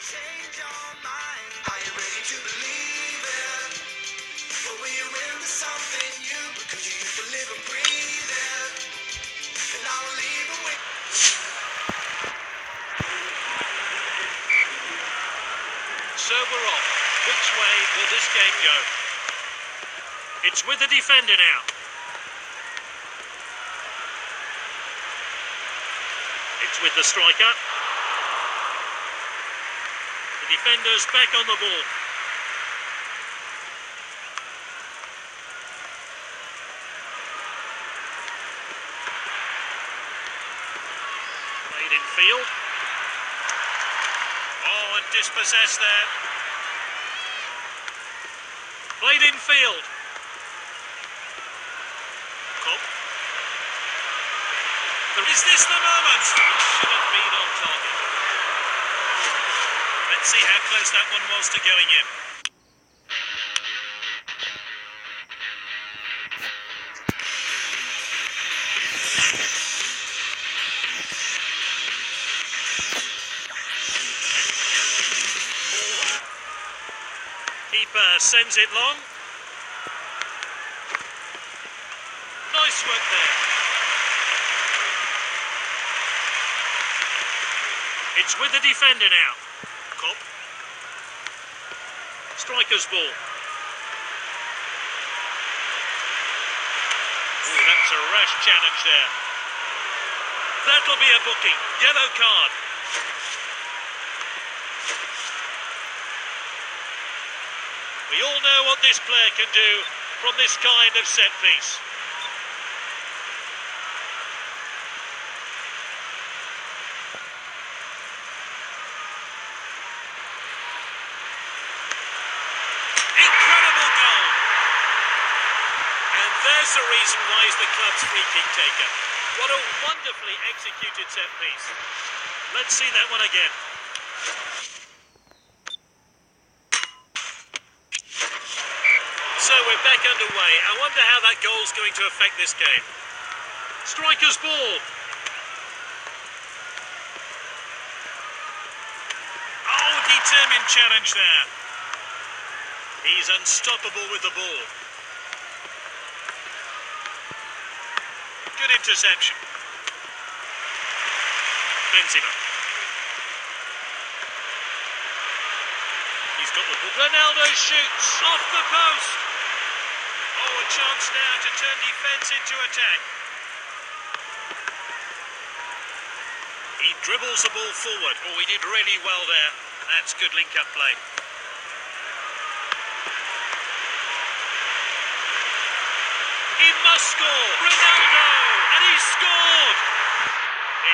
change your mind. Are you ready to believe it? Or will you into something new? Because you used to live and breathe it. And I will leave away. So we're off. Which way will this game go? It's with the defender now. It's with the striker. The defender's back on the ball. Played in field. Oh, and dispossessed there. Played in field. Cup. Is this the moment? He should have been on target. Let's see how close that one was to going in. Keeper sends it long. Nice work there. It's with the defender now. Cop. Striker's ball. Oh, that's a rash challenge there. That'll be a booking. Yellow card. We all know what this player can do from this kind of set piece. Incredible goal! And there's the reason why he's the club's free kick taker. What a wonderfully executed set piece. Let's see that one again. So we're back underway. I wonder how that goal's going to affect this game. Striker's ball. Oh, determined challenge there. He's unstoppable with the ball. Good interception. Benzema. He's got the ball. Ronaldo shoots off the post. Oh, a chance now to turn defence into attack. He dribbles the ball forward. Oh, he did really well there. That's good link-up play. He must score. Ronaldo! And he scored!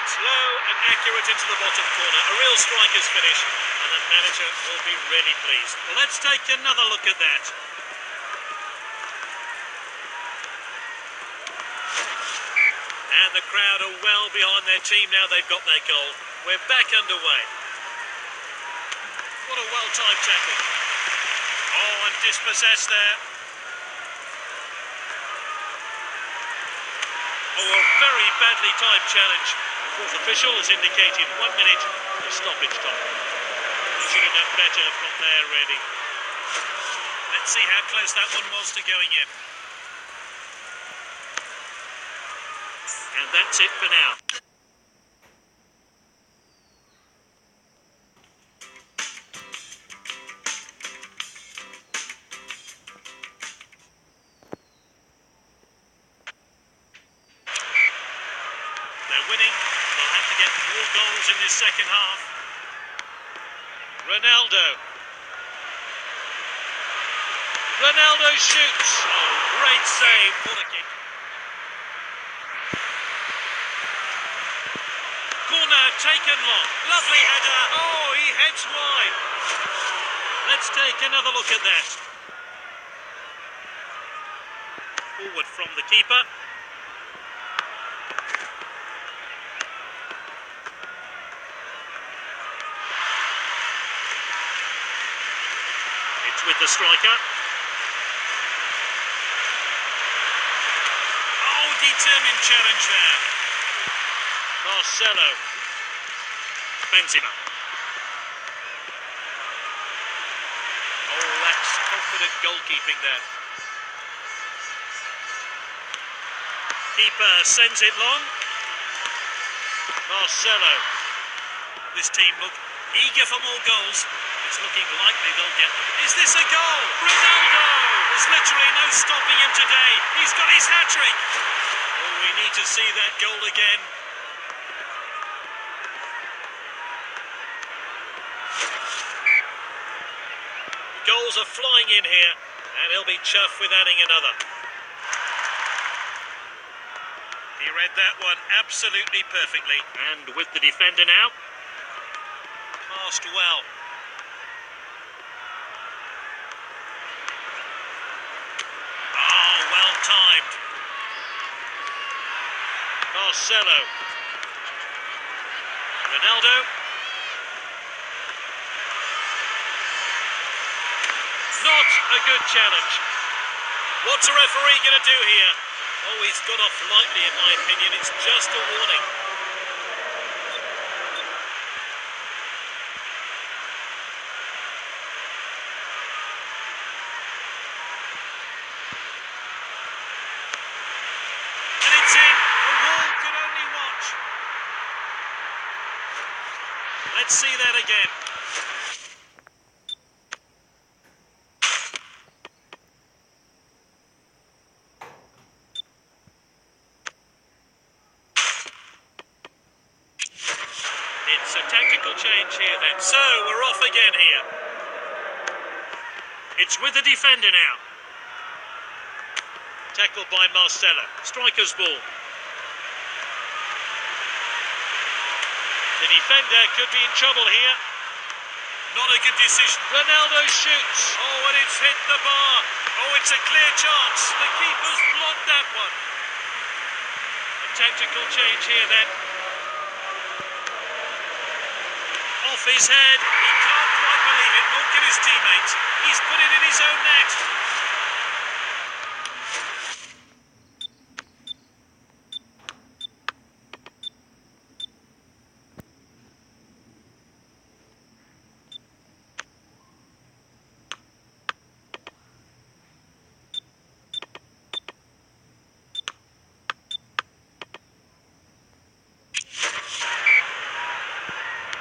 It's low and accurate into the bottom corner. A real striker's finish. And the manager will be really pleased. Well, let's take another look at that. And the crowd are well behind their team now they've got their goal. We're back underway. What a well-timed tackle. Oh, and dispossessed there. Oh, a very badly timed challenge. The fourth official has indicated 1 minute of stoppage time. He should have done better from there, really. Let's see how close that one was to going in. And that's it for now. They're winning. They'll have to get more goals in this second half. Ronaldo. Ronaldo shoots. Oh, great save. What a kick. Corner taken long. Lovely header. Oh, he heads wide. Let's take another look at that. Forward from the keeper. It's with the striker. Oh, determined challenge there. Marcelo. Benzema. confident goalkeeping there. Keeper sends it long. Marcelo. This team look eager for more goals. It's looking likely they'll get them. Is this a goal? Ronaldo! There's literally no stopping him today. He's got his hat-trick. Oh, we need to see that goal again. Goals are flying in here, and he'll be chuffed with adding another. He read that one absolutely perfectly. And with the defender now. Passed well. Oh, well timed. Marcelo. Ronaldo. Not a good challenge. What's a referee going to do here? Oh, he's got off lightly in my opinion. It's just a warning. And it's in. The wall could only watch. Let's see that again. It's a tactical change here then. So, we're off again here. It's with the defender now. Tackled by Marcelo. Striker's ball. The defender could be in trouble here. Not a good decision. Ronaldo shoots. Oh, and it's hit the bar. Oh, it's a clear chance. The keeper's blocked that one. A tactical change here then. Off his head. He can't quite believe it, nor can his teammates. He's put it in his own net.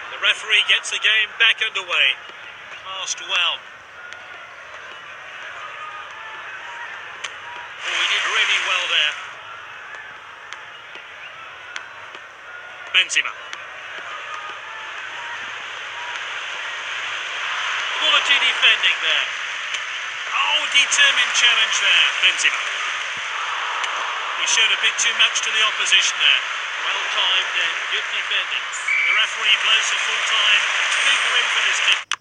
The referee gets the game back underway. Passed well. Oh, he did really well there. Benzema. Quality defending there. Oh, determined challenge there. Benzema. He showed a bit too much to the opposition there. Well timed and good defending. The referee blows for full time. Big win for this team.